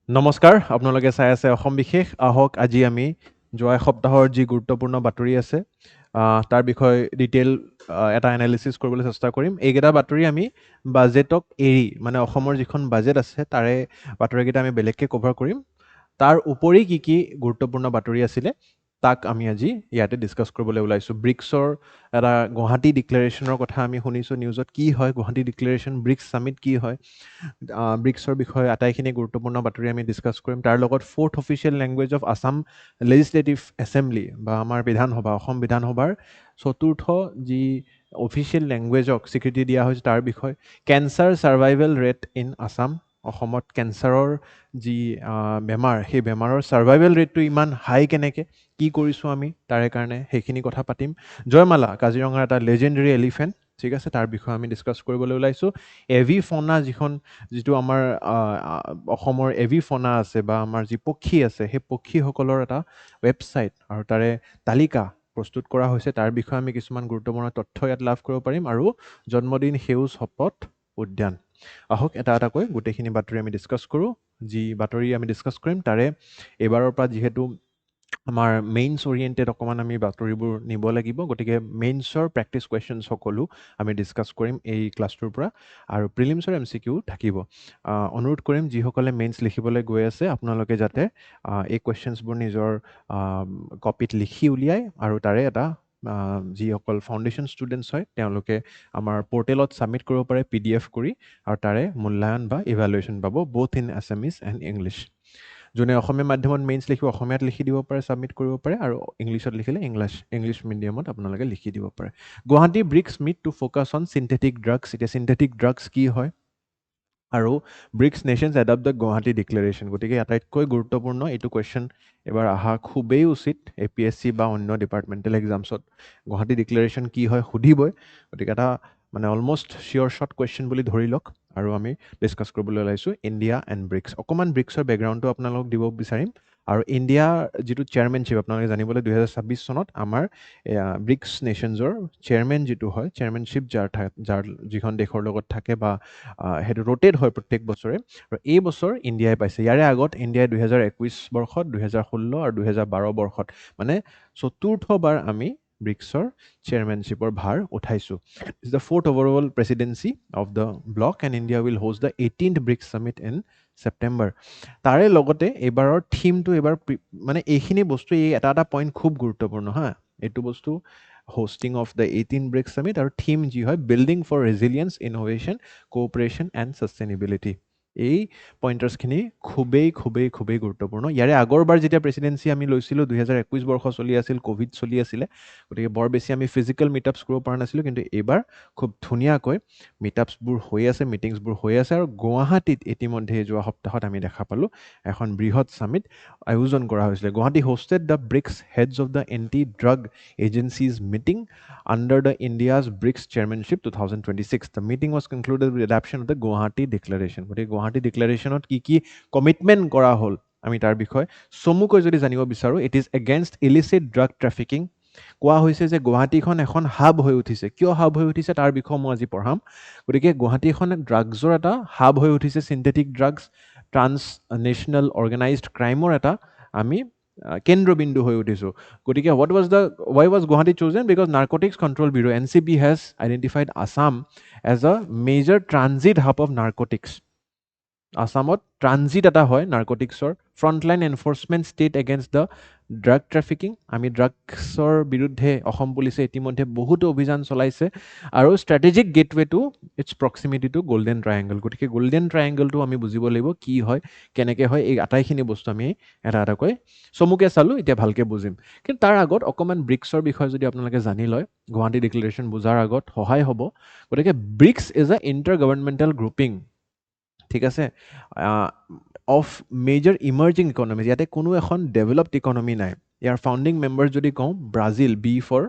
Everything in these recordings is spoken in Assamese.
নমস্কাৰ, আপোনালোকে চাই আছে অসম বিশেষ। আহক আজি আমি যোৱা এসপ্তাহৰ যি গুৰুত্বপূৰ্ণ বাতৰি আছে তাৰ বিষয়ে ডিটেইল এটা এনালিচিছ কৰিবলৈ চেষ্টা কৰিম। এইকেইটা বাতৰি আমি বাজেটক এৰি মানে অসমৰ যিখন বাজেট আছে তাৰে বাতৰিকেইটা আমি বেলেগকৈ কভাৰ কৰিম। তাৰ উপৰি কি কি গুৰুত্বপূৰ্ণ বাতৰি আছিলে তাক আমি আজি ইয়াতে ডিছকাছ কৰিবলৈ ওলাইছোঁ। ব্ৰিক্সৰ এটা গুৱাহাটী ডিক্লেৰেশ্যনৰ কথা আমি শুনিছোঁ নিউজত। কি হয় গুৱাহাটী ডিক্লেৰেশ্যন, ব্ৰিক্স ছামিট কি হয়, ব্ৰিক্সৰ বিষয়ে আটাইখিনি গুৰুত্বপূৰ্ণ বাতৰি আমি ডিছকাছ কৰিম। তাৰ লগত fourth official language of Assam legislative assembly বা আমাৰ বিধানসভা, অসম বিধানসভাৰ চতুৰ্থ যি অফিচিয়েল লেংগুৱেজক স্বীকৃতি দিয়া হৈছে তাৰ বিষয়ে। Cancer survival rate in Assam, অসমত কেঞ্চাৰৰ যি বেমাৰ, সেই বেমাৰৰ ছাৰ্ভাইভেল ৰেটটো ইমান হাই কেনেকৈ, কি কৰিছোঁ আমি তাৰে কাৰণে, সেইখিনি কথা পাতিম। জয়মালা, কাজিৰঙাৰ এটা লেজেণ্ডেৰী এলিফেণ্ট, ঠিক আছে, তাৰ বিষয়ে আমি ডিছকাছ কৰিবলৈ ওলাইছোঁ। এভি ফনা যিটো আমাৰ অসমৰ এভি ফনা আছে বা আমাৰ যি পক্ষী আছে সেই পক্ষীসকলৰ এটা ৱেবছাইট আৰু তাৰে তালিকা প্ৰস্তুত কৰা হৈছে, তাৰ বিষয়ে আমি কিছুমান গুৰুত্বপূৰ্ণ তথ্য ইয়াত লাভ কৰিব পাৰিম। আৰু জন্মদিন সেউজ শপত উদ্যান। আহক এটা এটাকৈ গোটেইখিনি বাতৰি আমি ডিছকাছ কৰোঁ। যি বাতৰি আমি ডিছকাছ কৰিম তাৰে এইবাৰৰ পৰা যিহেতু আমাৰ মেইনছ অৰিয়েণ্টেড অকণমান আমি বাতৰিবোৰ নিব লাগিব, গতিকে মেইনছৰ প্ৰেক্টিছ কুৱেশ্যন সকলো আমি ডিছকাছ কৰিম এই ক্লাছটোৰ পৰা। আৰু প্ৰিলিমছৰ MCQ থাকিব। অনুৰোধ কৰিম যিসকলে মেইনছ লিখিবলৈ গৈ আছে আপোনালোকে যাতে এই কুৱেশ্যনছবোৰ নিজৰ কপিত লিখি উলিয়াই আৰু তাৰে এটা যিসকল ফাউণ্ডেশ্যন ষ্টুডেণ্টছ হয় তেওঁলোকে আমাৰ পৰ্টেলত ছাবমিট কৰিব পাৰে PDF কৰি, আৰু তাৰে মূল্যায়ন বা ইভালুৱেশ্যন পাব both in Assamese and English. যোনে অসমীয়া মাধ্যমত মেইনছ লিখিব অসমীয়াত লিখি দিব পাৰে, ছাবমিট কৰিব পাৰে, আৰু ইংলিছত লিখিলে ইংলিছ মিডিয়ামত আপোনালোকে লিখি দিব পাৰে। Guwahati BRICS meet to focus on synthetic drugs. এতিয়া চিন্থেটিক ড্ৰাগছ কি হয় আৰু BRICS nations adopt the Guwahati declaration. গতিকে আটাইতকৈ গুৰুত্বপূৰ্ণ এইটো কুৱেশ্যন এবাৰ অহা খুবেই উচিত APSC বা অন্য ডিপাৰ্টমেণ্টেল এক্সামছত। গুৱাহাটী ডিক্লেৰেশ্যন কি হয় সুধিবই, গতিকে এটা মানে অলমষ্ট চিয়'ৰ শ্বৰ্ট কুৱেশ্যন বুলি ধৰি লওক। আৰু আমি ডিছকাছ কৰিবলৈ ওলাইছোঁ ইণ্ডিয়া এণ্ড ব্ৰিক্স। অকণমান ব্ৰিক্সৰ বেকগ্ৰাউণ্ডটো আপোনালোকক দিব বিচাৰিম। আৰু ইণ্ডিয়াৰ যিটো চেয়াৰমেনশ্বিপ আপোনালোকে জানিবলৈ 2026 চনত আমাৰ ব্ৰিক্স নেশ্যনছৰ চেয়াৰমেন যিটো হয়, চেয়াৰমেনশ্বিপ যাৰ যিখন দেশৰ লগত থাকে বা সেইটো ৰোটেট হয় প্ৰত্যেক বছৰে, আৰু এই বছৰ ইণ্ডিয়াই পাইছে। ইয়াৰে আগত ইণ্ডিয়াই 2021 বৰ্ষত, 2016 আৰু 2012 বৰ্ষত মানে চতুৰ্থবাৰ আমি ব্ৰিক্সৰ চেয়াৰমেনশ্বিপৰ ভাৰ উঠাইছোঁ। Is the fourth overall presidency of the bloc and India will host the 18th BRICS summit in September. তাৰে লগতে এইবাৰৰ থিমটো এইবাৰ মানে এইখিনি বস্তু এই এটা এটা পইণ্ট খুব গুৰুত্বপূৰ্ণ হা। এইটো বস্তু hosting of the 18th BRICS summit, আৰু থিম যি হয় building for resilience, innovation, cooperation and sustainability. এই পইণ্টাৰ্ছখিনি খুবেই খুবেই খুবেই গুৰুত্বপূৰ্ণ। ইয়াৰে আগৰবাৰ যেতিয়া প্ৰেচিডেঞ্চি আমি লৈছিলোঁ 2021 বৰ্ষ চলি আছিল, ক'ভিড চলি আছিলে, গতিকে বৰ বেছি আমি ফিজিকেল মিটআপছ কৰিব পৰা নাছিলোঁ, কিন্তু এইবাৰ খুব ধুনীয়াকৈ মিটআপছবোৰ হৈ আছে, মিটিংছবোৰ হৈ আছে। আৰু গুৱাহাটীত ইতিমধ্যে যোৱা সপ্তাহত আমি দেখা পালোঁ এখন বৃহৎ ছামিট আয়োজন কৰা হৈছিলে। Guwahati hosted the BRICS heads of the anti drug agencies meeting under the India's BRICS chairmanship 2026. The meeting was concluded with adoption of the Guwahati Declaration. গতিকে গুৱাহাটী ডিক্লেৰেশ্যনত কি কি কমিটমেণ্ট কৰা হ'ল আমি তাৰ বিষয়ে চমুকৈ যদি জানিব বিচাৰোঁ, it is against illicit drug trafficking. কোৱা হৈছে যে গুৱাহাটীখন এখন হাব হৈ উঠিছে। কিয় হাব হৈ উঠিছে তাৰ বিষয়ে মই আজি পঢ়াম। গতিকে গুৱাহাটী এখন ড্ৰাগছৰ এটা হাব হৈ উঠিছে, synthetic drugs, transnational organised ক্ৰাইমৰ এটা আমি কেন্দ্ৰবিন্দু হৈ উঠিছোঁ। গতিকে why was Guwahati chosen? Because Narcotics Control Bureau NCB has identified Assam as a major transit hub of narcotics. আসামত ট্ৰানজিট এটা হয় নাৰ্কটিক্সৰ, frontline enforcement state against the drug trafficking. আমি ড্ৰাগছৰ বিৰুদ্ধে অসম পুলিচে ইতিমধ্যে বহুতো অভিযান চলাইছে, আৰু strategic gateway to its proximity to golden triangle. গতিকে গল্ডেন ট্ৰায়েংগলটো আমি বুজিব লাগিব কি হয়, কেনেকৈ হয়, এই আটাইখিনি বস্তু আমি এটা এটাকৈ চমুকৈ চালোঁ, এতিয়া ভালকৈ বুজিম। কিন্তু তাৰ আগত অকণমান ব্ৰিক্সৰ বিষয়ে যদি আপোনালোকে জানি লয়, গুৱাহাটী ডিক্লেৰেশ্যন বুজাৰ আগত সহায় হ'ব। গতিকে BRICS is a intergovernmental grouping, ঠিক আছে, অফ মেজৰ ইমাৰ্জিং ইকনমিজ। ইয়াতে কোনো এখন ডেভেলপড ইকনমি নাই। ইয়াৰ ফাউণ্ডিং মেম্বাৰ যদি কওঁ, Brazil, B for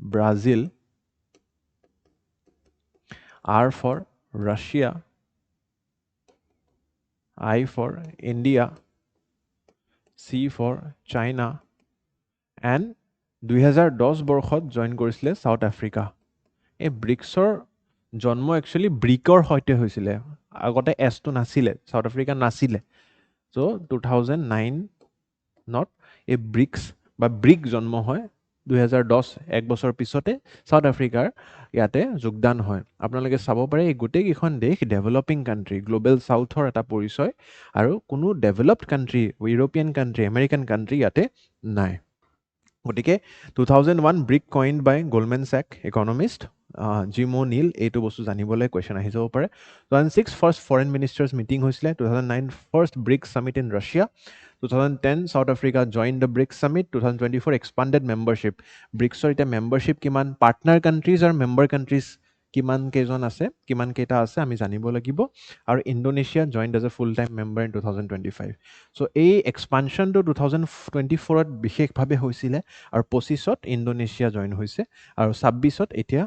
Brazil, R for Russia, I for India, C for China, and 2010 বৰ্ষত জইন কৰিছিলে ছাউথ আফ্ৰিকা। এই ব্ৰিক্সৰ জন্ম একচুৱেলি ব্ৰিকৰ সৈতে হৈছিলে। আগতে এছটো নাছিলে, ছাউথ আফ্ৰিকা নাছিলে। চ' 2009 এই ব্ৰিক্স বা ব্ৰিক জন্ম হয় 2010 এক বছৰ পিছতে চাউথ আফ্ৰিকাৰ ইয়াতে যোগদান হয় আপোনালোকে চাব পাৰে এই গোটেইকেইখন দেশ ডেভেলপিং কাণ্ট্ৰি গ্ল'বেল চাউথৰ এটা পৰিচয় আৰু কোনো developed country European country American country ইয়াতে নাই গতিকে 2001 ব্ৰিক কইন্ড বাই গল্ডমেন ছেক ইকনমিষ্ট জিম অ' নীল এইটো বস্তু জানিবলৈ কুৱেশ্যন আহি যাব পাৰে 2006 ফাৰ্ষ্ট ফৰেন মিনিষ্টাৰ্ছ মিটিং হৈছিলে 2009 first brick summit in Russia 2010 South Africa joined the BRICS Summit 2024 expanded membership BRICSৰ এতিয়া মেম্বাৰশ্বিপ কিমান পাৰ্টনাৰ কাণ্ট্ৰিজ আৰু মেম্বাৰ কাণ্ট্ৰিজ কিমান কেইজন আছে কিমান কেইটা আছে আমি জানিব লাগিব আৰু Indonesia joined as a full time member in 2025 so' এই এক্সপানশ্যনটো 2024ত বিশেষভাৱে হৈছিলে আৰু 25ত ইণ্ডোনেছিয়া জইন হৈছে আৰু 26ত এতিয়া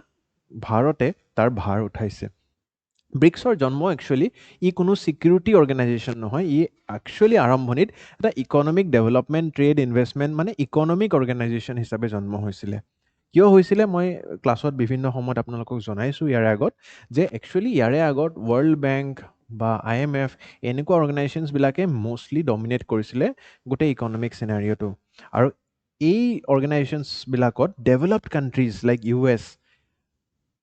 ভাৰতে তাৰ ভাৰ উঠাইছে ব্ৰিক্সৰ জন্ম একচুৱেলি ই কোনো ছিকিউৰিটি অৰ্গেনাইজেশ্যন নহয় ই একচুৱেলি আৰম্ভণিত এটা ইকনমিক ডেভেলপমেণ্ট ট্ৰেড ইনভেষ্টমেণ্ট মানে ইকনমিক অৰ্গেনাইজেশ্যন হিচাপে জন্ম হৈছিলে কিয় হৈছিলে মই ক্লাছত বিভিন্ন সময়ত আপোনালোকক জনাইছোঁ ইয়াৰে আগত যে একচুৱেলি ইয়াৰে আগত ৱৰ্ল্ড বেংক বা IMF এনেকুৱা অৰ্গেনাইজেশ্যনছবিলাকে মষ্টলি ডমিনেট কৰিছিলে গোটেই ইকনমিক চিনাৰিঅ'টো আৰু এই অৰ্গেনাইজেশ্যনছবিলাকত ডেভেলপড কাণ্ট্ৰিজ লাইক US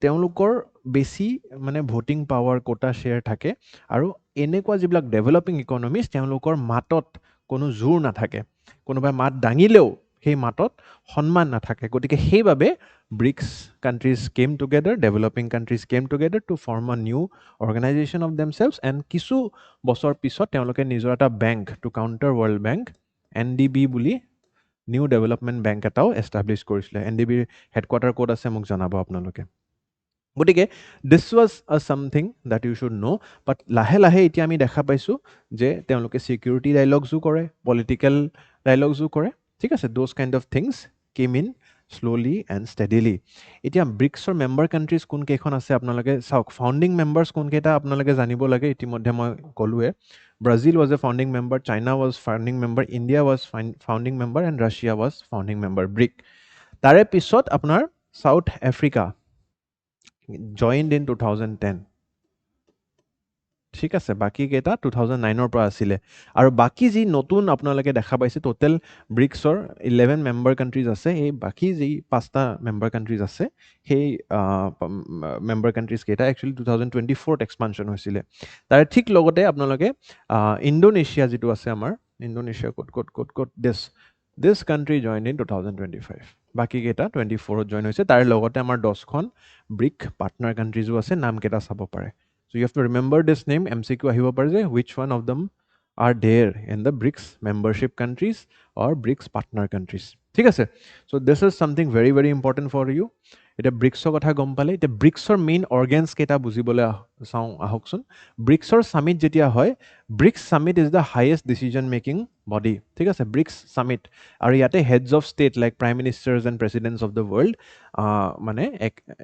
তেওঁলোকৰ বেছি মানে ভোটিং পাৱাৰ কোটা শ্বেয়াৰ থাকে আৰু এনেকুৱা যিবিলাক ডেভেলপিং ইকনমিজ তেওঁলোকৰ মাতত কোনো জোৰ নাথাকে কোনোবাই মাত দাঙিলেও সেই মাতত সন্মান নাথাকে গতিকে সেইবাবে BRICS countries came together developing countries came together to form a new organisation of themselves and কিছু বছৰ পিছত তেওঁলোকে নিজৰ এটা bank to counter world bank NDB বুলি নিউ ডেভেলপমেণ্ট বেংক এটাও এষ্টাব্লিছ কৰিছিলে NDBৰ হেডকোৱাৰ্টাৰ ক'ত আছে মোক জনাব আপোনালোকে গতিকে this was a something that you should know' but লাহে লাহে এতিয়া আমি দেখা পাইছোঁ যে তেওঁলোকে ছিকিউৰিটি ডাইলগছো কৰে পলিটিকেল ডাইলগছো কৰে ঠিক আছে those kind of things came in slowly and steadily এতিয়া ব্ৰিক্সৰ মেম্বাৰ কাণ্ট্ৰিজ কোনকেইখন আছে আপোনালোকে চাওক ফাউণ্ডিং মেম্বাৰ্ছ কোনকেইটা আপোনালোকে জানিব লাগে ইতিমধ্যে মই ক'লোৱে Brazil was a founding member China was founding member India was founding member and Russia was founding member brick তাৰে পিছত আপোনাৰ চাউথ আফ্ৰিকা joined in 2010 ঠিক আছে বাকী কেইটা 2009ৰ পৰা আছিলে আৰু বাকী যি নতুন আপোনালোকে দেখা পাইছে টোটেল ব্ৰিক্সৰ 11 মেম্বাৰ কাণ্ট্ৰিজ আছে এই বাকী যি পাঁচটা মেম্বাৰ কাণ্ট্ৰিজ আছে সেই মেম্বাৰ কাণ্ট্ৰিজ কেইটা একচুৱেলি 2024ত এক্সপানশ্যন হৈছিলে তাৰে ঠিক লগতে আপোনালোকে ইণ্ডোনেছিয়া যিটো আছে আমাৰ ইণ্ডোনেছিয়া ক'ত দিছ কাণ্ট্ৰি জইন ইন 2025 বাকী কেইটা 24ত জইন হৈছে তাৰে লগতে আমাৰ 10খন ব্ৰিক পাৰ্টনাৰ কাণ্ট্ৰিজো আছে নামকেইটা চাব পাৰে So you have to remember this name MCQ আহিব পাৰে যে which one of them are there in the BRICS membership countries or BRICS partner countries ঠিক আছে so this is something very very important for you এতিয়া ব্ৰিক্সৰ কথা গম পালে এতিয়া ব্ৰিক্সৰ মেইন অৰ্গেনছ কেইটা বুজিবলৈ চাওঁ আহকচোন ব্ৰিক্সৰ সামিট যেতিয়া হয় bricks summit is the highest decision making body ঠিক আছে ব্ৰিক্স সামিট আৰু ইয়াতে heads of state like prime ministers and Presidents of the world মানে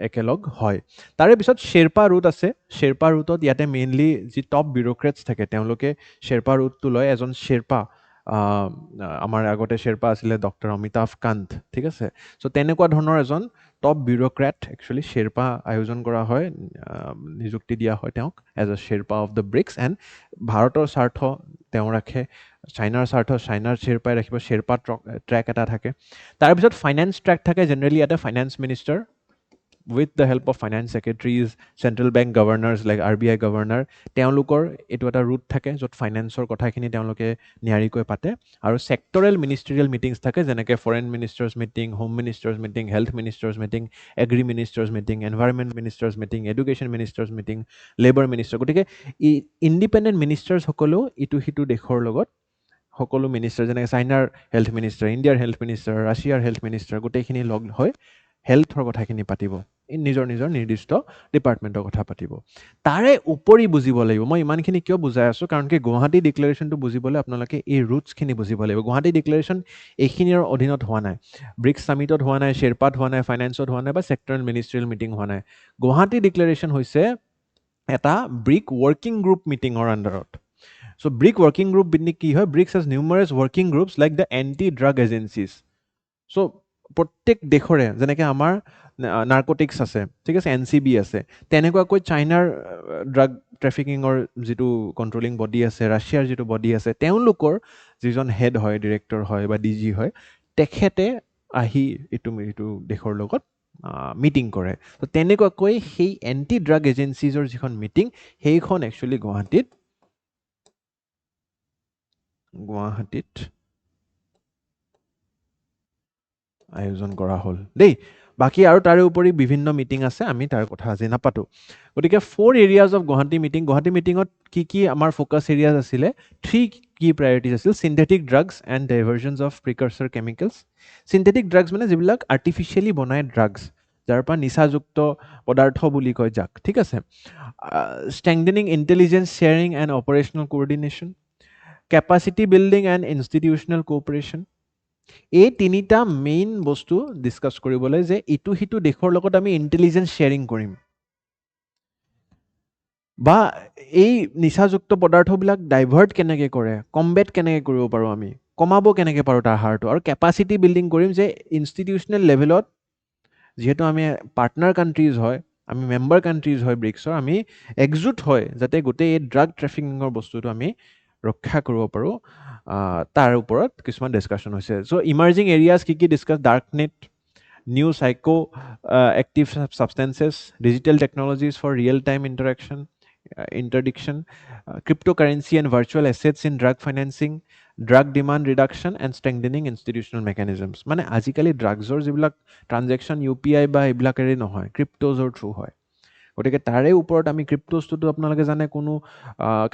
একেলগ হয় তাৰে পিছত শ্বেৰপা ৰুট আছে শ্বেৰপা ৰুটত ইয়াতে মেইনলি যি টপ বিউৰ'ক্ৰেটছ থাকে তেওঁলোকে শ্বেৰপা ৰুটটো লয় এজন শ্বেৰপা আমাৰ আগতে শ্বেৰপা আছিলে ডক্টৰ অমিতাভ কান্ত ঠিক আছে চ' তেনেকুৱা ধৰণৰ এজন টপ বিউৰ'ক্ৰেট একচুৱেলি শ্বেৰপা আয়োজন কৰা হয় নিযুক্তি দিয়া হয় তেওঁক as a sherpa of the BRICS and ভাৰতৰ স্বাৰ্থ তেওঁ ৰাখে চাইনাৰ স্বাৰ্থ চাইনাৰ শ্বেৰপাই ৰাখিব শ্বেৰপা ট্ৰেক এটা থাকে তাৰপিছত ফাইনেন্স ট্ৰেক থাকে জেনেৰেলি ইয়াতে finance minister with the help of finance secretaries, central bank governors like RBI governor, তেওঁলোকৰ এইটো এটা ৰুট থাকে য'ত ফাইনেন্সৰ কথাখিনি তেওঁলোকে নিয়াৰিকৈ পাতে আৰু চেক্টৰেল মিনিষ্ট্ৰিয়েল মিটিংছ থাকে যেনেকৈ foreign ministers meeting home ministers meeting health ministers meeting agri ministers meeting environment ministers meeting education ministers meeting labour minister গতিকে ই ইণ্ডিপেণ্ডেণ্ট মিনিষ্টাৰ্ছসকলেও ইটো সিটো দেশৰ লগত সকলো মিনিষ্টাৰ যেনেকৈ চাইনাৰ হেল্থ মিনিষ্টাৰ ইণ্ডিয়াৰ হেল্থ মিনিষ্টাৰ ৰাছিয়াৰ হেল্থ মিনিষ্টাৰ গোটেইখিনি লগ হৈ হেল্থৰ কথাখিনি পাতিব নিজৰ নিজৰ নিৰ্দিষ্ট ডিপাৰ্টমেণ্টৰ কথা পাতিব তাৰে উপৰি বুজিব লাগিব মই ইমানখিনি কিয় বুজাই আছোঁ কাৰণ কি গুৱাহাটী ডিক্লেৰেশ্যনটো বুজিবলৈ আপোনালোকে এই ৰুটছখিনি বুজিব লাগিব গুৱাহাটী ডিক্লেৰেশ্যন এইখিনিৰ অধীনত হোৱা নাই ব্ৰিক্স ছামিটত হোৱা নাই শ্বেৰপাত হোৱা নাই ফাইনেন্সত হোৱা নাই বা চেক্টৰেল মিনিষ্ট্ৰিয়েল মিটিং হোৱা নাই গুৱাহাটী ডিক্লেৰেশ্যন হৈছে এটা ব্ৰিক ৱৰ্কিং গ্ৰুপ মিটিঙৰ আণ্ডাৰত চ' ব্ৰিক ৱৰ্কিং গ্ৰুপ কি হয় BRICS has numerous working groups like the anti drug agencies so' প্ৰত্যেক দেশৰে যেনেকৈ আমাৰ নাৰ্কটিক্স আছে, ঠিক আছে, NCB আছে, তেনেকুৱাকৈ চাইনাৰ ড্ৰাগ ট্ৰেফিকিঙৰ যিটো কণ্ট্ৰলিং বডি আছে, ৰাছিয়াৰ যিটো বডি আছে, তেওঁলোকৰ যিজন হেড হয়, ডিৰেক্টৰ হয় বা DG হয়, তেখেতে আহি ইটো দেশৰ লগত মিটিং কৰে। তো তেনেকুৱাকৈ সেই এণ্টি ড্ৰাগ এজেঞ্চিজৰ যিখন মিটিং, সেইখন একচুৱেলি গুৱাহাটীত আয়োজন কৰা হ'ল দেই। বাকী আৰু তাৰে উপৰি বিভিন্ন মিটিং আছে, আমি তাৰ কথা আজি নাপাতো। গতিকে 4 এৰিয়াজ অফ গুৱাহাটী মিটিঙত কি আমাৰ ফ'কাছ এৰিয়াজ আছিলে, 3 কি প্ৰায়ৰিটিজ আছিল: synthetic drugs and diversions of precursor chemicals. Synthetic drugs মানে যিবিলাক আৰ্টিফিচিয়েলি বনাই ড্ৰাগছ, যাৰ পৰা নিচাযুক্ত পদাৰ্থ বুলি কয় যাক, ঠিক আছে। Strengthening intelligence sharing and operational coordination, capacity building and institutional cooperation. এই 3টা মেইন বস্তু ডিছকাছ কৰিবলৈ, যে ইটো সিটো দেশৰ লগত আমি ইণ্টেলিজেঞ্চ শ্বেয়াৰিং কৰিম, বা এই নিচাযুক্ত পদাৰ্থবিলাক ডাইভাৰ্ট কেনেকৈ কৰে, কমবেট কেনেকৈ কৰিব পাৰোঁ, আমি কমাব কেনেকৈ পাৰোঁ তাৰ হাৰটো, আৰু কেপাচিটি বিল্ডিং কৰিম যে ইনষ্টিটিউচনেল লেভেলত, যিহেতু আমি পাৰ্টনাৰ কাণ্ট্ৰিজ হয়, আমি মেম্বাৰ কাণ্ট্ৰিজ হয় ব্ৰিক্সৰ, আমি একজুট হয় যাতে গোটেই এই ড্ৰাগ ট্ৰেফিকিঙৰ বস্তুটো আমি ৰক্ষা কৰিব পাৰোঁ। তাৰ ওপৰত কিছুমান ডিছকাশ্যন হৈছে। চ' ইমাৰ্জিং এৰিয়াজ কি discuss: darknet, new psychoactive substances, digital technologies for real time interdiction, cryptocurrency and virtual assets in drug financing, drug demand reduction and strengthening institutional mechanisms. মানে আজিকালি ড্ৰাগছৰ যিবিলাক ট্ৰানজেকশ্যন UPI বা এইবিলাকেৰে নহয়, ক্ৰিপ্ট'জৰ থ্ৰু হয়। গতিকে তাৰে ওপৰত আমি ক্ৰিপ্ট'জটোতো আপোনালোকে জানে কোনো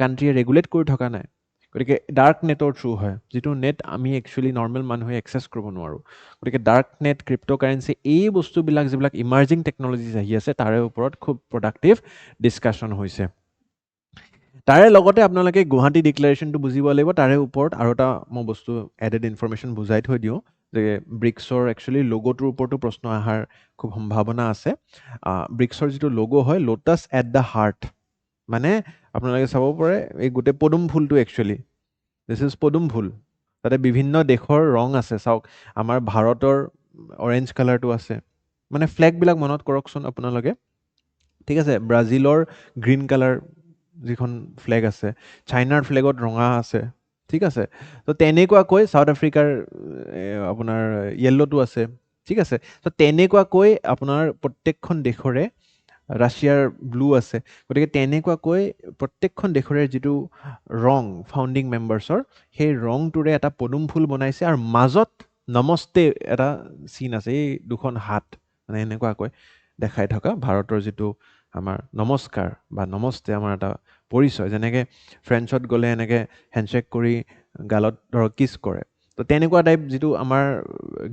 কাণ্ট্ৰিয়ে ৰেগুলেট কৰি থকা নাই। গতিকে ডাৰ্ক নেটৰ থ্ৰু হয়, যিটো নেট আমি একচুৱেলি নৰ্মেল মানুহে একচেছ কৰিব নোৱাৰোঁ। গতিকে ডাৰ্ক নেট, ক্ৰিপ্ট'কাৰেঞ্চি, এই বস্তুবিলাক যিবিলাক ইমাৰ্জিং টেকনলজিজ আহি আছে, তাৰে ওপৰত খুব প্ৰডাক্টিভ ডিছকাশ্যন হৈছে। তাৰে লগতে আপোনালোকে গুৱাহাটী ডিক্লেৰেশ্যনটো বুজিব লাগিব। তাৰে ওপৰত আৰু এটা মই বস্তু এডেড ইনফৰমেশ্যন বুজাই থৈ দিওঁ, যে ব্ৰিক্সৰ একচুৱেলি লগ'টোৰ ওপৰতো প্ৰশ্ন অহাৰ খুব সম্ভাৱনা আছে। ব্ৰিক্সৰ যিটো লগো হয়, লোটাছ এট দ্য হাৰ্ট, মানে আপোনালোকে চাব পাৰে এই গোটেই পদুম ফুলটো একচুৱেলি দিছ ইজ পদুম ফুল, তাতে বিভিন্ন দেশৰ ৰং আছে। চাওক, আমাৰ ভাৰতৰ অৰেঞ্জ কালাৰটো আছে, মানে ফ্লেগবিলাক মনত কৰকচোন আপোনালোকে, ঠিক আছে। ব্ৰাজিলৰ গ্ৰীণ কালাৰ যিখন ফ্লেগ আছে, চাইনাৰ ফ্লেগত ৰঙা আছে, ঠিক আছে। তো তেনেকুৱাকৈ চাউথ আফ্ৰিকাৰ আপোনাৰ য়েল্ল'টো আছে, ঠিক আছে। তো তেনেকুৱাকৈ আপোনাৰ প্ৰত্যেকখন দেশৰে, ৰাছিয়াৰ ব্লু আছে। গতিকে তেনেকুৱাকৈ প্ৰত্যেকখন দেশৰে যিটো ৰং ফাউণ্ডিং মেম্বাৰ্ছৰ, সেই ৰংটোৰে এটা পদুম ফুল বনাইছে, আৰু মাজত নমস্তে এটা চিন আছে, এই দুখন হাত মানে এনেকুৱাকৈ দেখাই থকা ভাৰতৰ যিটো আমাৰ নমস্কাৰ বা নমস্তে, আমাৰ এটা পৰিচয়। যেনেকৈ ফ্ৰেঞ্চত গ'লে এনেকৈ হেণ্ডশ্বেক কৰি গালত ধৰক কিছ কৰে, তো তেনেকুৱা টাইপ যিটো আমাৰ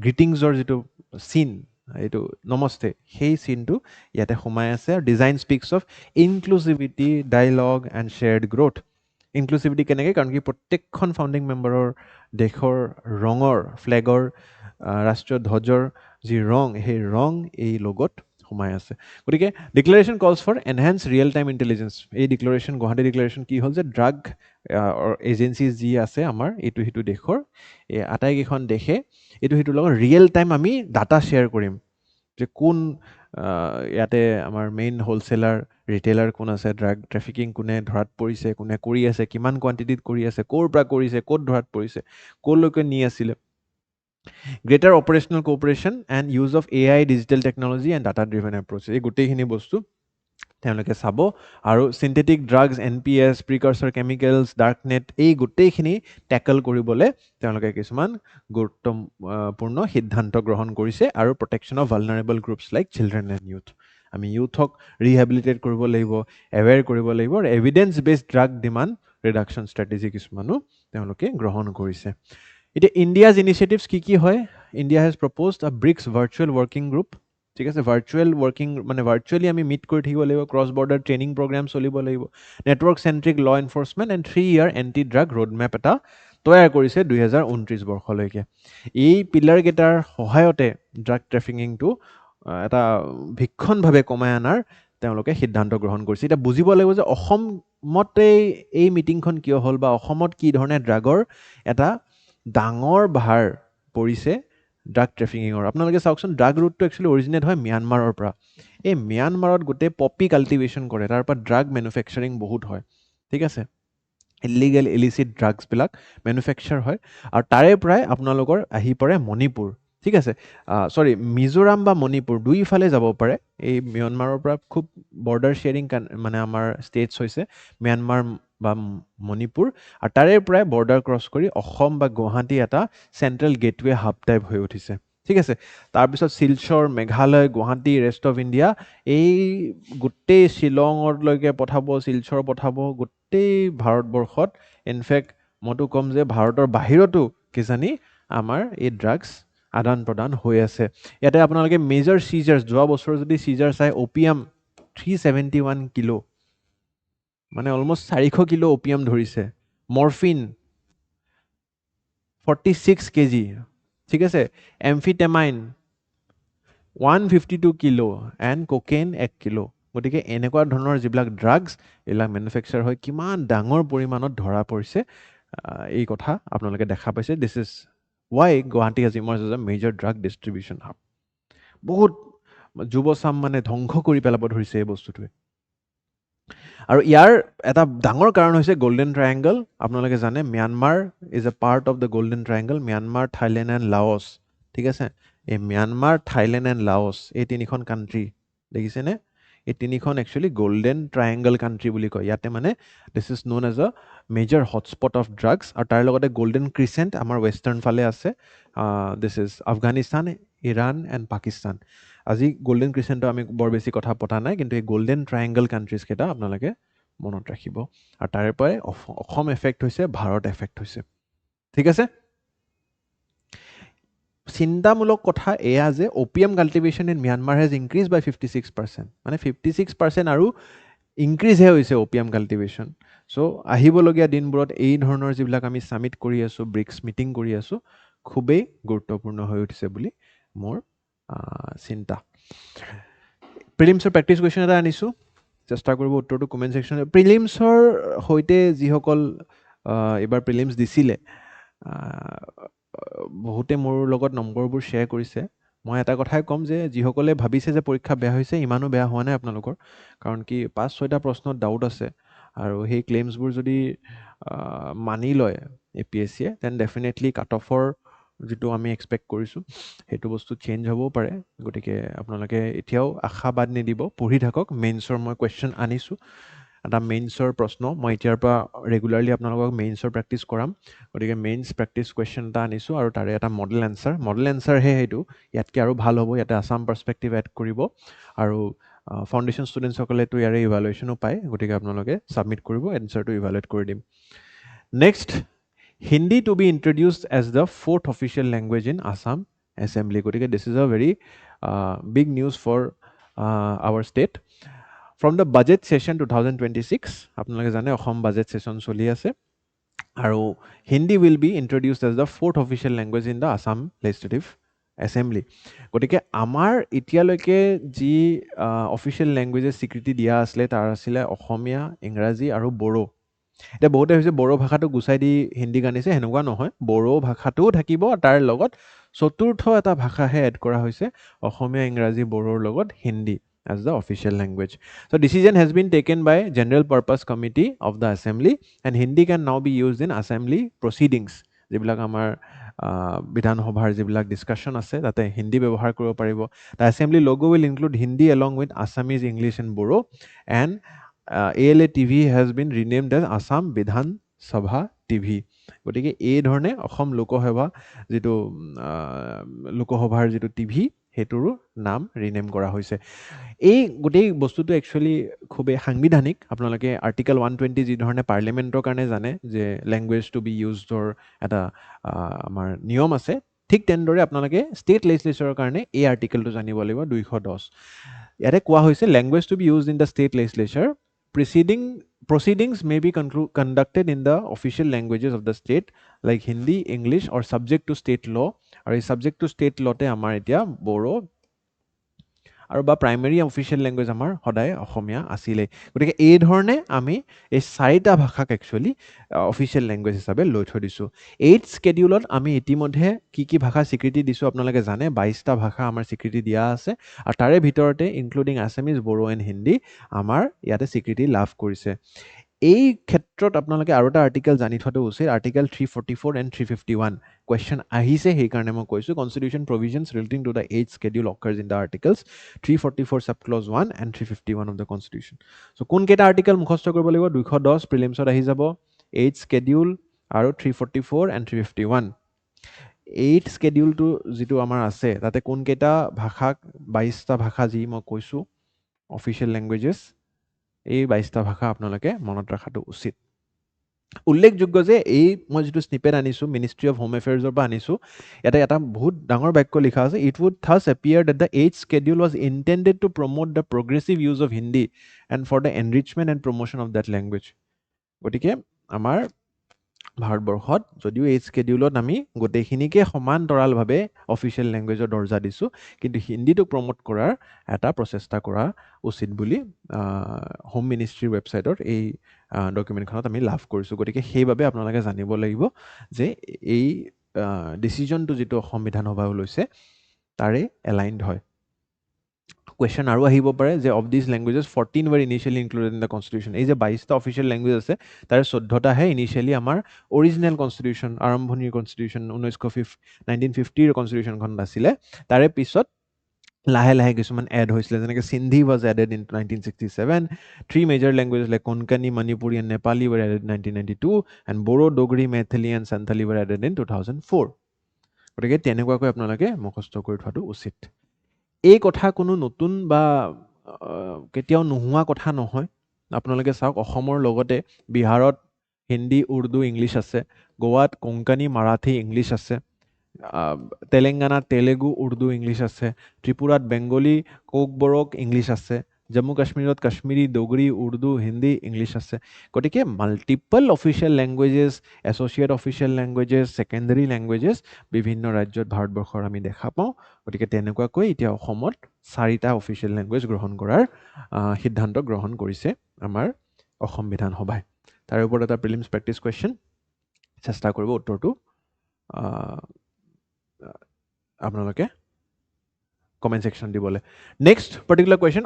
গ্ৰিটিংছৰ যিটো চিন, এইটো নমস্তে, সেই চিনটো ইয়াতে সোমাই আছে। আৰু design speaks of inclusivity, dialogue and shared growth. Inclusivity কেনেকৈ, কাৰণ কি প্ৰত্যেকখন ফাউণ্ডিং মেম্বাৰৰ দেশৰ ৰঙৰ, ফ্লেগৰ, ৰাষ্ট্ৰীয় ধ্বজৰ যি ৰং, সেই ৰং এই লগত সোমাই আছে। গতিকে declaration calls for enhance real time intelligence. এই ডিক্লেৰেশ্যন, গুৱাহাটী ডিক্লেৰেশ্যন কি হ'ল, যে ড্ৰাগ এজেঞ্চিজ যি আছে আমাৰ ইটো সিটো দেশৰ, এই আটাইকেইখন দেশে ইটো সিটোৰ লগত ৰিয়েল টাইম আমি ডাটা শ্বেয়াৰ কৰিম, যে কোন ইয়াতে আমাৰ মেইন হ'লচেলাৰ, ৰিটেইলাৰ কোন আছে, ড্ৰাগ ট্ৰেফিকিং কোনে ধৰাত পৰিছে, কোনে কৰি আছে, কিমান কোৱান্টিটিত কৰি আছে, ক'ৰ পৰা কৰিছে, ক'ত ধৰাত পৰিছে, ক'লৈকে নি আছিলে। Greater operational cooperation and use of AI, digital technology and data driven approach, এই গোটেইখিনি বস্তু তেওঁলোকে চাব। আৰু synthetic drugs, NPS, precursor chemicals, darknet, এই গোটেইখিনি টেকল কৰিবলৈ তেওঁলোকে কিছুমান গুৰুত্বপূৰ্ণ সিদ্ধান্ত গ্ৰহণ কৰিছে। আৰু protection of vulnerable groups like children and youth, আমি ইউথক ৰিহেবিলিটেট কৰিব লাগিব, এৱেৰ কৰিব লাগিব, আৰু evidence based drug demand reduction strategy কিছুমানো তেওঁলোকে গ্ৰহণ কৰিছে। এতিয়া ইণ্ডিয়াজ ইনিচিয়েটিভছ কি হয়, ইণ্ডিয়া হেজ প্ৰপ'জড আ ব্ৰিক্স ভাৰ্চুৱেল ৱৰ্কিং গ্ৰুপ, ঠিক আছে। ভাৰ্চুৱেল ৱৰ্কিং মানে ভাৰ্চুৱেলি আমি মিট কৰি থাকিব লাগিব, ক্ৰছ বৰ্ডাৰ ট্ৰেইনিং প্ৰগ্ৰাম চলিব লাগিব, নেটৱৰ্ক চেণ্ট্ৰিক ল enforcement and 3 year anti drug roadmap এটা তৈয়াৰ কৰিছে 2029 বৰ্ষলৈকে। এই পিলাৰকেইটাৰ সহায়তে ড্ৰাগ ট্ৰেফিকিংটো এটা ভীষণভাৱে কমাই অনাৰ তেওঁলোকে সিদ্ধান্ত গ্ৰহণ কৰিছে। এতিয়া বুজিব লাগিব যে অসমতেই এই মিটিংখন কিয় হ'ল, বা অসমত কি ধৰণে ড্ৰাগৰ এটা ডাঙৰ ভাৰ পৰিছে ড্ৰাগ ট্ৰেফিকিঙৰ আপোনালোকে চাওকচোন ড্ৰাগ ৰুটটো একচুৱেলি অৰিজিনেট হয় ম্যানমাৰৰ পৰা এই ম্যানমাৰত গোটেই পপি কাল্টিভেশ্যন কৰে তাৰ পৰা ড্ৰাগ মেনুফেকচাৰিং বহুত হয় ঠিক আছে ইলিগেল ইলিচিট ড্ৰাগছবিলাক মেনুফেকচাৰ হয় আৰু তাৰে পৰাই আপোনালোকৰ আহি পৰে মণিপুৰ ঠিক আছে চৰি মিজোৰাম বা মণিপুৰ দুইফালে যাব পাৰে এই ম্যানমাৰৰ পৰা খুব বৰ্ডাৰ শ্বেয়াৰিং মানে আমাৰ ষ্টেটছ হৈছে ম্যানমাৰ বা মণিপুৰ আৰু তাৰে পৰাই বৰ্ডাৰ ক্ৰছ কৰি অসম বা গুৱাহাটী এটা চেণ্ট্ৰেল গেটৱে হাব টাইপ হৈ উঠিছে ঠিক আছে তাৰপিছত Silchar Meghalaya Guwahati rest of India এই গোটেই শ্বিলঙলৈকে পঠাব শিলচৰ পঠাব গোটেই ভাৰতবৰ্ষত ইনফেক্ট মইতো ক'ম যে ভাৰতৰ বাহিৰতো কিজানি আমাৰ এই ড্ৰাগছ আদান প্ৰদান হৈ আছে ইয়াতে আপোনালোকে মেজৰ চিজাৰ্ছ যোৱা বছৰ যদি চিজাৰ চাই অপিয়াম 371 কিলো মানে অলমষ্ট 400 কিলো অপিয়াম ধৰিছে মৰফিন 46 কেজি ঠিক আছে এমফিটেমাইন 152 কিলো এণ্ড কোকেইন 1 কিলো গতিকে এনেকুৱা ধৰণৰ যিবিলাক ড্ৰাগছ এইবিলাক মেনুফেকচাৰ হয় কিমান ডাঙৰ পৰিমাণত ধৰা পৰিছে এই কথা আপোনালোকে দেখা পাইছে this is Y Guwahati has emerged as a major drug distribution hub বহুত যুৱচাম মানে ধ্বংস কৰি পেলাব ধৰিছে এই বস্তুটোৱে আৰু ইয়াৰ এটা ডাঙৰ কাৰণ হৈছে গোল্ডেন ট্ৰায়েংগল আপোনালোকে জানে Myanmar is a part of the golden triangle Myanmar Thailand and Laos ঠিক আছে এই ম্যানমাৰ থাইলেণ্ড এণ্ড লাওছ এই তিনিখন কাণ্ট্ৰি দেখিছেনে এই তিনিখন একচুৱেলি গোল্ডেন ট্ৰায়েংগল কাণ্ট্ৰি বুলি কয় ইয়াতে মানে this is known as a major hotspot of drugs আৰু তাৰ লগতে গোল্ডেন ক্ৰিচেণ্ট আমাৰ ৱেষ্টাৰ্ণ ফালে আছে this is Afghanistan Iran and Pakistan আজি গোল্ডেন ক্ৰিচেণ্টৰ আমি বৰ বেছি কথা পতা নাই কিন্তু এই গোল্ডেন ট্ৰায়েংগল কাণ্ট্ৰিজ কেইটা আপোনালোকে মনত ৰাখিব আৰু তাৰে পৰাই অসম এফেক্ট হৈছে ভাৰত এফেক্ট হৈছে ঠিক আছে চিন্তামূলক কথা এয়া যে opium cultivation in Myanmar has increase by 56% মানে 56% আৰু ইনক্ৰিজহে হৈছে অপিয়াম কাল্টিভেশ্যন চ' আহিবলগীয়া দিনবোৰত এই ধৰণৰ যিবিলাক আমি ছামিট কৰি আছোঁ ব্ৰিক্স মিটিং কৰি আছোঁ খুবেই গুৰুত্বপূৰ্ণ হৈ উঠিছে বুলি মোৰ চিন্তা প্ৰিলিমছৰ প্ৰেক্টিছ কুৱেশ্যন এটা আনিছোঁ চেষ্টা কৰিব উত্তৰটো কমেণ্ট ছেকশ্যনত প্ৰিলিমছৰ সৈতে যিসকল এইবাৰ প্ৰিলিমছ দিছিলে বহুতে মোৰ লগত নম্বৰবোৰ শ্বেয়াৰ কৰিছে মই এটা কথাই ক'ম যে যিসকলে ভাবিছে যে পৰীক্ষা বেয়া হৈছে ইমানো বেয়া হোৱা নাই আপোনালোকৰ কাৰণ কি 5-6টা প্ৰশ্নত ডাউট আছে আৰু সেই ক্লেইমছবোৰ যদি মানি লয় APSCয়ে দেন ডেফিনেটলি কাট অফৰ যিটো আমি এক্সপেক্ট কৰিছোঁ সেইটো বস্তু চেঞ্জ হ'বও পাৰে গতিকে আপোনালোকে এতিয়াও আশাবাদ নিদিব পঢ়ি থাকক মেইনছৰ মই কুৱেশ্যন আনিছোঁ এটা মেইনছৰ প্ৰশ্ন মই এতিয়াৰ পৰা ৰেগুলাৰলি আপোনালোকক মেইনছৰ প্ৰেক্টিছ কৰাম গতিকে মেইনছ প্ৰেক্টিছ কুৱেশ্যন এটা আনিছোঁ আৰু তাৰে এটা মডেল এনচাৰহে সেইটো ইয়াতকৈ আৰু ভাল হ'ব ইয়াতে আছাম পাৰ্চপেক্টিভ এড কৰিব আৰু ফাউণ্ডেশ্যন ষ্টুডেণ্টসকলেতো ইয়াৰে ইভালুৱেশ্যনো পায় গতিকে আপোনালোকে ছাবমিট কৰিব এনচাৰটো ইভালুৱেট কৰি দিম next Hindi to be introduced as the 4th official language in Assam assembly গতিকে this is a very big news for our state from the budget session 2026 আপোনালোকে জানে অসম বাজেট ছেশ্যন চলি আছে আৰু Hindi will be introduced as the 4th official language in the Assam legislative assembly গতিকে আমাৰ এতিয়ালৈকে যি অফিচিয়েল লেংগুৱেজেছ স্বীকৃতি দিয়া আছিলে তাৰ আছিলে অসমীয়া ইংৰাজী আৰু বড়ো এতিয়া বহুতে ভাবিছে বড়ো ভাষাটো গুচাই দি হিন্দীক আনিছে সেনেকুৱা নহয় বড়ো ভাষাটোও থাকিব তাৰ লগত চতুৰ্থ এটা ভাষাহে এড কৰা হৈছে অসমীয়া ইংৰাজী বড়োৰ লগত Hindi as the official language. So decision has been taken by General Purpose Committee of the Assembly and Hindi can now be used in Assembly proceedings. যিবিলাক আমাৰ বিধানসভাৰ যিবিলাক ডিছকাশ্যন আছে তাতে হিন্দী ব্যৱহাৰ কৰিব পাৰিব the assembly logo will include Hindi along with Assamese English and Bodo and ALA TV has been renamed as Assam Bidhan Sabha TV গতিকে এই ধৰণে অসম লোকসভা যিটো লোকসভাৰ যিটো টিভি সেইটোৰো নাম ৰিনেম কৰা হৈছে এই গোটেই বস্তুটো একচুৱেলি খুবেই সাংবিধানিক আপোনালোকে আৰ্টিকেল 120 যি ধৰণে পাৰ্লিমেণ্টৰ কাৰণে জানে যে লেংগুৱেজ টু বি ইউজডৰ এটা আমাৰ নিয়ম আছে ঠিক তেনেদৰে আপোনালোকে ষ্টেট লেজিছলেচাৰৰ কাৰণে এই আৰ্টিকেলটো জানিব লাগিব 210 ইয়াতে কোৱা হৈছে language to be used in the state legislature proceedings may be conducted in the official languages of the state like Hindi, English or subject to state law আৰু এই subject to state lawতে আমাৰ এতিয়া বড়ো আৰু বা প্ৰাইমেৰী অফিচিয়েল লেংগুৱেজ আমাৰ সদায় অসমীয়া আছিলেই গতিকে এই ধৰণে আমি এই চাৰিটা ভাষাক একচুৱেলি অফিচিয়েল লেংগুৱেজ হিচাপে লৈ থৈ দিছোঁ 8th স্কেডিউলত আমি ইতিমধ্যে কি ভাষা স্বীকৃতি দিছোঁ আপোনালোকে জানে 22টা ভাষা আমাৰ স্বীকৃতি দিয়া আছে আৰু তাৰে ভিতৰতে ইনক্লুডিং আছামিজ বড়ো এণ্ড হিন্দী আমাৰ ইয়াতে স্বীকৃতি লাভ কৰিছে এই ক্ষেত্ৰত আপোনালোকে আৰু এটা আৰ্টিকেল জানি থোৱাটো উচিত আৰ্টিকেল 344 এণ্ড 351 কুৱেশ্যন আহিছে সেইকাৰণে মই কৈছোঁ constitution provisions relating to the 8th schedule occurs in the articles 344 sub clause 1 and 351 of the constitution so কোনকেইটা আৰ্টিকেল মুখস্থ কৰিব লাগিব 210 প্ৰিলিমছত আহি যাব 8th schedule আৰু 344 and 351 8th schedule যিটো আমাৰ আছে তাতে কোনকেইটা ভাষাক 22টা ভাষা যি মই কৈছোঁ অফিচিয়েল লেংগুৱেজেছ এই 22টা ভাষা আপোনালোকে মনত ৰখাটো উচিত উল্লেখযোগ্য যে এই মই যিটো স্নিপেট আনিছোঁ মিনিষ্ট্ৰী অফ হোম এফেয়াৰ্ছৰ পৰা আনিছোঁ ইয়াতে এটা বহুত ডাঙৰ বাক্য লিখা আছে it would thus appear that the 8th schedule was intended to promote the progressive use of Hindi and for the enrichment and promotion of that language গতিকে আমাৰ ভাৰতবৰ্ষত যদিও এই স্কেডিউলত আমি গোটেইখিনিকে সমান্তৰালভাৱে অফিচিয়েল লেংগুৱেজৰ দৰ্জা দিছোঁ কিন্তু হিন্দীটোক প্ৰমোট কৰাৰ এটা প্ৰচেষ্টা কৰা উচিত বুলি হোম মিনিষ্ট্ৰীৰ ৱেবছাইটত এই ডকুমেণ্টখনত আমি লাভ কৰিছোঁ গতিকে সেইবাবে আপোনালোকে জানিব লাগিব যে এই ডিচিজনটো যিটো সংবিধান সভাই লৈছে তাৰে এলাইনড হয় কুৱেশ্যন আৰু আহিব পাৰে যে of this languages 14 were initially included in the constitution এই যে 22টা অফিচিয়েল লেংগুৱেজ আছে তাৰে 14টাহে ইনিচিয়েলি আমাৰ অৰিজিনেল কনষ্টিটিউশ্যন আৰম্ভণিৰ কনষ্টিটিউশ্যন 1950ৰ কনষ্টিটিউশ্যনখনত আছিলে তাৰে পিছত লাহে লাহে কিছুমান এড হৈছিলে যেনেকৈ Sindhi was added in 1967 3 major languages like Konkani Manipuri and Nepali were added 1992 and Bodo Dogri Maithili and Santhali were added in 2004 গতিকে তেনেকুৱাকৈ আপোনালোকে মুখস্থ কৰি থোৱাটো উচিত এই কথা কোনো নতুন বা কেতিয়াও নোহোৱা কথা নহয় আপোনালোকে চাওক অসমৰ লগতে বিহাৰত হিন্দী উৰ্দু ইংলিছ আছে গোৱাত কোংকানী মাৰাঠী ইংলিছ আছে তেলেংগানাত তেলেগু উৰ্দু ইংলিছ আছে ত্ৰিপুৰাত বেংগলী কোকবৰক ইংলিছ আছে জম্মু কাশ্মীৰত কাশ্মীৰী ডোগৰী উৰ্দু হিন্দী ইংলিছ আছে গতিকে multiple official languages associate official languages secondary languages বিভিন্ন ৰাজ্যত ভাৰতবৰ্ষৰ আমি দেখা পাওঁ গতিকে তেনেকুৱাকৈ এতিয়া অসমত 4টা অফিচিয়েল লেংগুৱেজ গ্ৰহণ কৰাৰ সিদ্ধান্ত গ্ৰহণ কৰিছে আমাৰ অসম বিধানসভাই তাৰ ওপৰত এটা প্ৰিলিমছ প্ৰেক্টিছ কুৱেশ্যন চেষ্টা কৰিব উত্তৰটো আপোনালোকে কমেণ্ট ছেকশ্যন দিবলৈ next particular question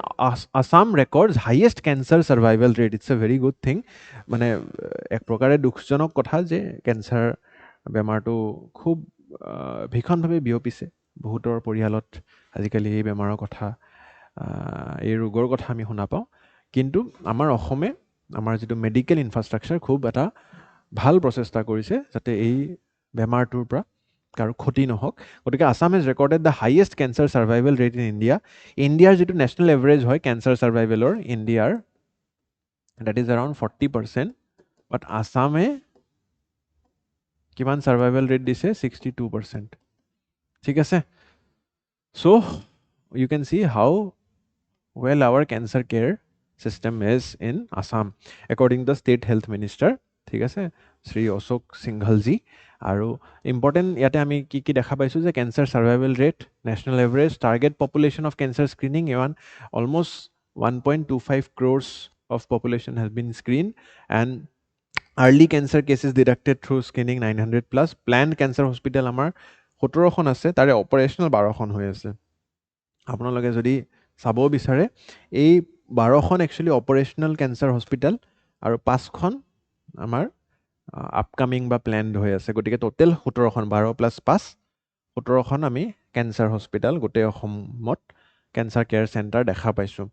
Assam records highest cancer survival rate it's a very good thing মানে এক প্ৰকাৰে দুখজনক কথা যে কেঞ্চাৰ বেমাৰটো খুব ভীষণভাৱে বিয়পিছে বহুতৰ পৰিয়ালত আজিকালি এই বেমাৰৰ কথা এই ৰোগৰ কথা আমি শুনা পাওঁ কিন্তু আমাৰ অসমে আমাৰ যিটো মেডিকেল ইনফ্ৰাষ্ট্ৰাকচাৰ খুব এটা ভাল প্ৰচেষ্টা কৰিছে যাতে এই বেমাৰটোৰ পৰা কাৰো ক্ষতি নহওক গতিকে Assam is recorded the highest cancer survival rate in ইণ্ডিয়াৰ যিটো নেশ্যনেল এভাৰেজ হয় কেঞ্চাৰ ছাৰ্ভাইভেলৰ ইণ্ডিয়াৰ ডেট ইজ এৰাউণ্ড 40% বাট আছামে কিমান ছাৰ্ভাইভেল ৰেট দিছে 62% ঠিক আছে so' you can see how well our cancer care system is in Assam according the state health minister ঠিক আছে শ্ৰী অশোক সিংঘলজী আৰু ইম্পৰ্টেণ্ট ইয়াতে আমি কি দেখা পাইছোঁ যে cancer survival rate national average target population of cancer screening almost 1.25 crores of population has been screened and early cancer cases detected through screening 900 plus planned cancer hospital আমাৰ 17খন আছে তাৰে অপাৰেশ্যনেল 12খন হৈ আছে আপোনালোকে যদি চাব বিচাৰে এই 12খন একচুৱেলি অপাৰেশ্যনেল কেঞ্চাৰ হস্পিটেল আৰু 5খন আমাৰ আপকামিং বা প্লেনড হৈ আছে গতিকে টোটেল 17খন 12 প্লাছ 5 17খন আমি কেঞ্চাৰ হস্পিটেল গোটেই অসমত কেঞ্চাৰ কেয়াৰ চেণ্টাৰ দেখা পাইছোঁ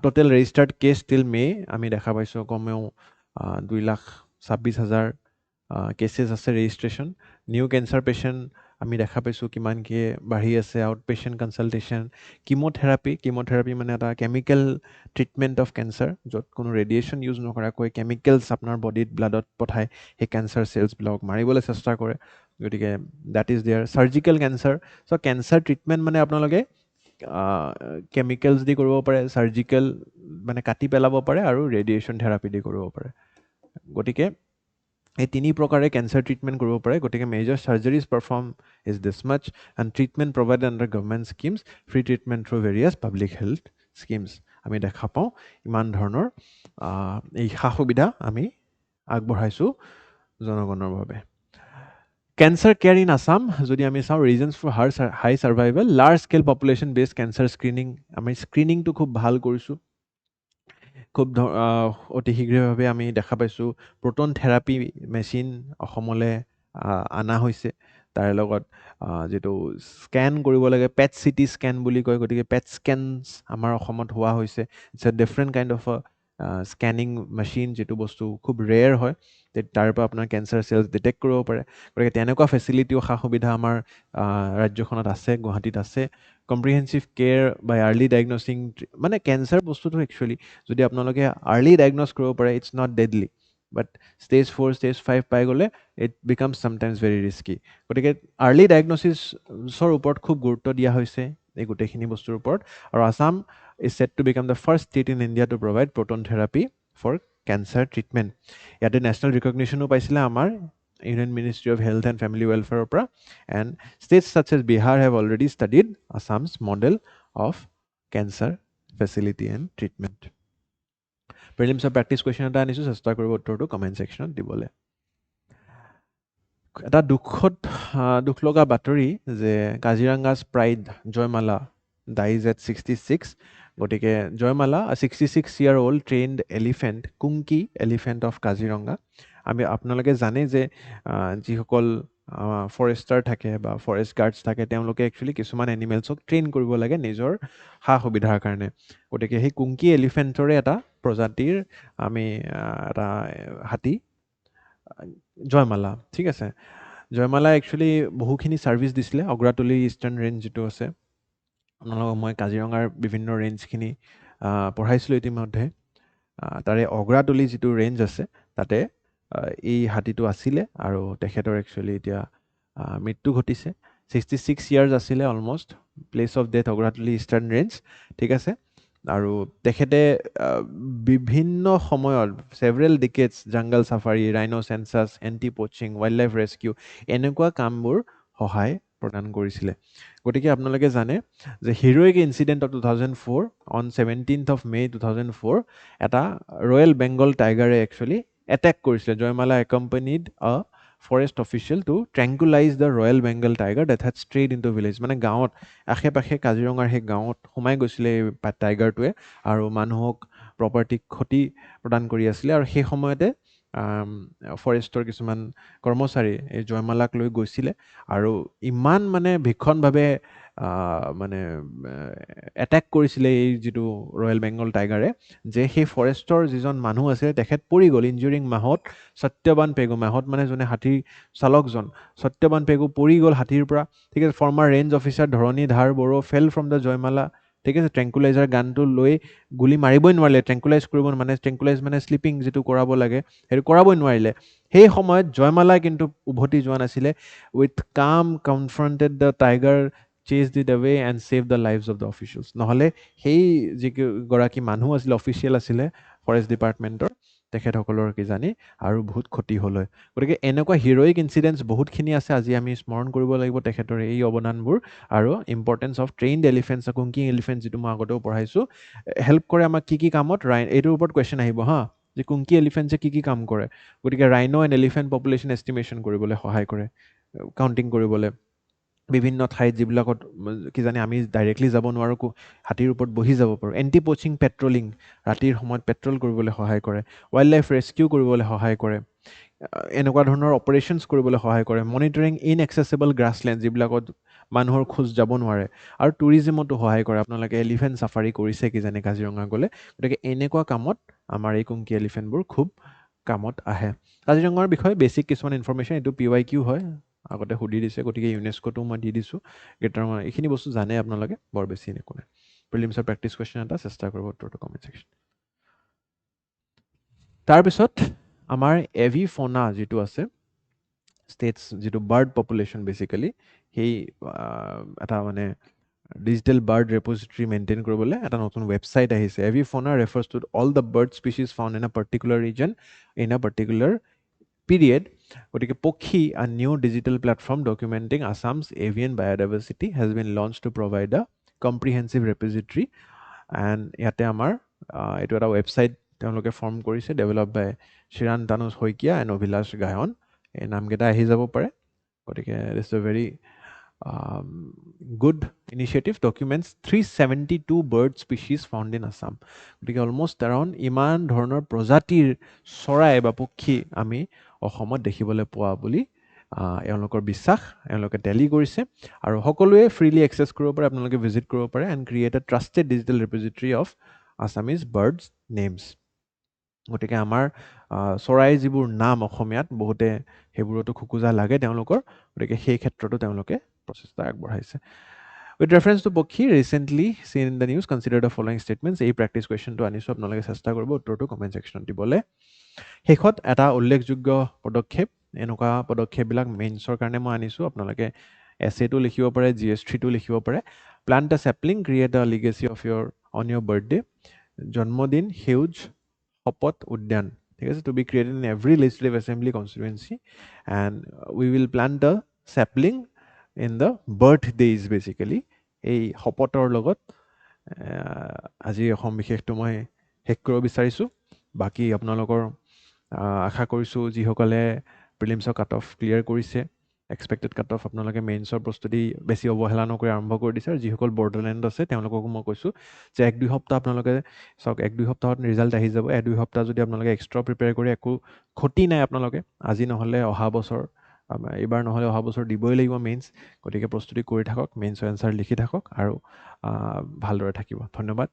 টোটেল ৰেজিষ্টাৰ্ড কেছ টিল মে আমি দেখা পাইছোঁ কমেও 2,26,000 কেছেছ আছে ৰেজিষ্ট্ৰেশ্যন নিউ কেঞ্চাৰ পেচেণ্ট আমি দেখা পাইছোঁ কিমানকৈ বাঢ়ি আছে আউট পেচেণ্ট কনচালটেশ্যন কিম'থেৰাপি মানে এটা কেমিকেল ট্ৰিটমেণ্ট অফ কেঞ্চাৰ য'ত কোনো ৰেডিয়েশ্যন ইউজ নকৰাকৈ কেমিকেলছ আপোনাৰ বডিত ব্লাডত পঠাই সেই কেঞ্চাৰ চেলছবিলাকক মাৰিবলৈ চেষ্টা কৰে গতিকে that is their surgical cancer so' cancer treatment মানে আপোনালোকে কেমিকেলছ দি কৰিব পাৰে চাৰ্জিকেল মানে কাটি পেলাব পাৰে আৰু ৰেডিয়েশ্যন থেৰাপি দি কৰিব পাৰে গতিকে এই তিনি প্ৰকাৰে কেঞ্চাৰ ট্ৰিটমেণ্ট কৰিব পাৰে গতিকে major surgeries perform is this much and treatment provide under government schemes free treatment through various public health schemes আমি দেখা পাওঁ ইমান ধৰণৰ এই সা সুবিধা আমি আগবঢ়াইছোঁ জনগণৰ বাবে কেঞ্চাৰ কেয়াৰ ইন আছাম যদি আমি চাওঁ reasons for high survival large scale population based cancer screening আমি স্ক্ৰিনিংটো খুব ভাল কৰিছোঁ খুব অতি শীঘ্ৰভাৱে আমি দেখা পাইছোঁ প্ৰ'টন থেৰাপি মেচিন অসমলৈ অনা হৈছে তাৰে লগত যিটো স্কেন কৰিব লাগে পেট চিটি স্কেন বুলি কয় গতিকে পেট স্কেনছ আমাৰ অসমত হোৱা হৈছে it's a different kind of scanning machine যিটো বস্তু খুব ৰেয়াৰ হয় তাৰ পৰা আপোনাৰ কেঞ্চাৰ চেলছ ডিটেক্ট কৰিব পাৰে গতিকে তেনেকুৱা ফেচিলিটিও সা সুবিধা আমাৰ ৰাজ্যখনত আছে গুৱাহাটীত আছে কম্প্ৰিহেনচিভ কেয়াৰ বাই আৰ্লি ডায়েগনচিং মানে কেঞ্চাৰ বস্তুটো একচুৱেলি যদি আপোনালোকে আৰ্লি ডায়েগন'জ কৰিব পাৰে it's not deadly but stage 4 stage 5 পাই গ'লে it becomes sometimes very risky গতিকে আৰ্লি ডায়েগনচিছৰ ওপৰত খুব গুৰুত্ব দিয়া হৈছে এই গোটেইখিনি বস্তুৰ ওপৰত আৰু Assam is said to become the first state in India to provide proton therapy for cancer treatment. ইয়াতে নেশ্যনেল ৰিকগনিশ্যনো পাইছিলে আমাৰ Union Ministry of Health and Family Welfare পৰা and states such as Bihar have already studied Assam's model of cancer facility and treatment. প্ৰিলিমছৰ প্ৰেক্টিছ কুৱেশ্যন এটা আনিছোঁ চেষ্টা কৰিব উত্তৰটো কমেণ্ট ছেকশ্যনত দিবলৈ এটা দুখ লগা বাতৰি যে Kaziranga's pride Joymala dies at 66 গতিকে Joymala 66 year old trained elephant kunki elephant of Kaziranga আমি আপোনালোকে জানে যে যিসকল ফৰেষ্টাৰ থাকে বা ফৰেষ্ট গাৰ্ডছ থাকে তেওঁলোকে একচুৱেলি কিছুমান এনিমেলছক ট্ৰেইন কৰিব লাগে নিজৰ সা সুবিধাৰ কাৰণে গতিকে সেই কুংকি এলিফেণ্টৰে এটা প্ৰজাতিৰ আমি এটা হাতী জয়মালা ঠিক আছে জয়মালা একচুৱেলি বহুখিনি ছাৰ্ভিচ দিছিলে অগ্ৰাতলি ইষ্টাৰ্ণ ৰেঞ্জ যিটো আছে আপোনালোকক মই কাজিৰঙাৰ বিভিন্ন ৰেঞ্জখিনি পঢ়াইছিলোঁ ইতিমধ্যে তাৰে অগ্ৰাতলি যিটো ৰেঞ্জ আছে তাতে এই হাতীটো আছিলে আৰু তেখেতৰ একচুৱেলি এতিয়া মৃত্যু ঘটিছে 66 ইয়াৰ্ছ আছিলে almost place of death Agratoli eastern range ঠিক আছে আৰু তেখেতে বিভিন্ন সময়ত several decades jungle safari rhino census anti poaching wildlife rescue এনেকুৱা কামবোৰ সহায় প্ৰদান কৰিছিলে গতিকে আপোনালোকে জানে যে heroic incident of 2004 on 17th of May 2004 এটা ৰয়েল বেংগল টাইগাৰে একচুৱেলি এটেক কৰিছিলে Joymala accompanied a forest official to tranquilize the royal Bengal tiger that had strayed into village মানে গাঁৱত আশে পাশে কাজিৰঙাৰ সেই গাঁৱত সোমাই গৈছিলে এই টাইগাৰটোৱে আৰু মানুহক প্ৰপাৰ্টিক ক্ষতি প্ৰদান কৰি আছিলে আৰু সেই সময়তে ফৰেষ্টৰ কিছুমান কৰ্মচাৰী এই জয়মালাক লৈ গৈছিলে আৰু ইমান মানে ভীষণভাৱে মানে এটেক কৰিছিলে এই যিটো ৰয়েল বেংগল টাইগাৰে যে সেই ফৰেষ্টৰ যিজন মানুহ আছিলে তেখেত পৰি গ'ল ইঞ্জুৰিং মাহত সত্যবান পেগু মাহত মানে যোনে হাতীৰ চালকজন সত্যবান পেগু পৰি গ'ল হাতীৰ পৰা ঠিক আছে former range officer Dharani Dhar Boro fell from the Jaymala ঠিক আছে ট্ৰেংকুলাইজাৰ গানটো লৈ গুলি মাৰিবই নোৱাৰিলে ট্ৰেংকুলাইজ কৰিব মানে ট্ৰেংকুলাইজ মানে শ্লিপিং যিটো কৰাব লাগে সেইটো কৰাবই নোৱাৰিলে সেই সময়ত জয়মালাই কিন্তু উভতি যোৱা নাছিলে with calm confronted the tiger chased it away and saved the lives of the officials নহ'লে সেই যিগৰাকী মানুহ আছিলে অফিচিয়েল আছিলে ফৰেষ্ট ডিপাৰ্টমেণ্টৰ তেখেতসকলৰ কিজানি আৰু বহুত ক্ষতি হ'ল হয় গতিকে এনেকুৱা হিৰ'ইক ইনচিডেণ্টছ বহুতখিনি আছে আজি আমি স্মৰণ কৰিব লাগিব তেখেতৰ এই অৱদানবোৰ আৰু ইম্পৰ্টেঞ্চ অফ ট্ৰেইনড এলিফেণ্টছ কুংকিং এলিফেণ্টছ যিটো মই আগতেও পঢ়াইছোঁ হেল্প কৰে আমাক কি কামত এইটোৰ ওপৰত কুৱেশ্যন আহিব হা যে কুংকি এলিফেণ্টছে কি কাম কৰে গতিকে rhino and elephant population estimation কৰিবলৈ সহায় কৰে কাউণ্টিং কৰিবলৈ বিভিন্ন ঠাইত যিবিলাকত কিজানি আমি ডাইৰেক্টলি যাব নোৱাৰোঁ হাতীৰ ওপৰত বহি যাব পাৰোঁ এণ্টি প'চিং পেট্ৰলিং ৰাতিৰ সময়ত পেট্ৰল কৰিবলৈ সহায় কৰে ৱাইল্ড লাইফ ৰেস্কিউ কৰিবলৈ সহায় কৰে এনেকুৱা ধৰণৰ অপাৰেশ্যনছ কৰিবলৈ সহায় কৰে মনিটৰিং ইনএক্সেচিবল গ্ৰাছলেণ্ড যিবিলাকত মানুহৰ খোজ যাব নোৱাৰে আৰু টুৰিজিমতো সহায় কৰে আপোনালোকে এলিফেণ্ট চাফাৰী কৰিছে কিজানি কাজিৰঙা গ'লে গতিকে এনেকুৱা কামত আমাৰ এই কুংকি এলিফেণ্টবোৰ খুব কামত আহে কাজিৰঙাৰ বিষয়ে বেছিক কিছুমান ইনফৰ্মেশ্যন এইটো PYQ হয় আগতে সুধি দিছে গতিকে ইউনেস্কোটো মই দি দিছোঁ কেইটামান এইখিনি বস্তু জানে আপোনালোকে বৰ বেছি একো নাই প্ৰিলিমছৰ প্ৰেক্টিছ কুৱেশ্যন এটা চেষ্টা কৰিব উত্তৰটো কমেণ্ট ছেকশ্যন তাৰপিছত আমাৰ এভিফ'না যিটো আছে ষ্টেটছ যিটো বাৰ্ড পপুলেশ্যন বেচিকেলি সেই এটা মানে ডিজিটেল বাৰ্ড ৰেপজিটৰী মেইনটেইন কৰিবলৈ এটা নতুন ৱেবছাইট আহিছে avifauna refers to all the bird species found in a particular region in a particular period গতিকে পক্ষী a new digital platform documenting Assam's avian biodiversity has been launched to provide a comprehensive repository and ইয়াতে আমাৰ এইটো এটা ৱেবছাইট তেওঁলোকে ফৰ্ম কৰিছে develop by শ্ৰীৰান Tanuj Saikia and অভিলাষ গায়ন এই নামকেইটা আহি যাব পাৰে গতিকে দিছ এ very good initiative documents 372 bird species found in Assam গতিকে অলমষ্ট around ইমান ধৰণৰ প্ৰজাতিৰ চৰাই বা পক্ষী আমি অসমত দেখিবলৈ পোৱা বুলি এওঁলোকৰ বিশ্বাস এওঁলোকে টেলি কৰিছে আৰু সকলোৱে ফ্ৰীলি এক্সেছ কৰিব পাৰে আপোনালোকে ভিজিট কৰিব পাৰে and create A trusted digital repository of Assamese birds names গতিকে আমাৰ চৰাই যিবোৰ নাম অসমীয়াত বহুতে সেইবোৰতো খোকোজা লাগে তেওঁলোকৰ গতিকে সেই ক্ষেত্ৰতো তেওঁলোকে প্ৰচেষ্টা আগবঢ়াইছে উইথ ৰেফাৰেঞ্চ টু পক্ষী ৰিচেণ্টলি চিন in the news consider the following statements এই প্ৰেক্টিছ কুৱেশ্যনটো আনিছোঁ আপোনালোকে চেষ্টা কৰিব উত্তৰটো কমেণ্ট ছেকশ্যনত দিবলৈ শেষত এটা উল্লেখযোগ্য পদক্ষেপ এনেকুৱা পদক্ষেপবিলাক মেইনছৰ কাৰণে মই আনিছোঁ আপোনালোকে এছেটো লিখিব পাৰে GS3টো লিখিব পাৰে plant a sapling create a legacy of your on your birthday জন্মদিন সেউজ শপত উদ্যান ঠিক আছে to be created in every legislative assembly constituency and we will plant a sapling in the birthdays basically এই শপতৰ লগত আজি অসম বিশেষটো মই শেষ কৰিব বিচাৰিছোঁ বাকী আপোনালোকৰ আশা কৰিছোঁ যিসকলে প্ৰিলিমছৰ কাট অফ ক্লিয়াৰ কৰিছে এক্সপেক্টেড কাট অফ আপোনালোকে মেইনছৰ প্ৰস্তুতি বেছি অৱহেলা নকৰি আৰম্ভ কৰি দিছে আৰু যিসকল বৰ্ডাৰলেণ্ড আছে তেওঁলোককো মই কৈছোঁ যে 1-2 সপ্তাহ আপোনালোকে চাওক 1-2 সপ্তাহত ৰিজাল্ট আহি যাব 1-2 সপ্তাহ যদি আপোনালোকে এক্সট্ৰা প্ৰিপেয়াৰ কৰি একো ক্ষতি নাই আপোনালোকে আজি নহ'লে অহা বছৰ এইবাৰ নহ'লে অহা বছৰ দিবই লাগিব মেইনছ গতিকে প্ৰস্তুতি কৰি থাকক মেইনছৰ এনচাৰ লিখি থাকক আৰু ভালদৰে থাকিব ধন্যবাদ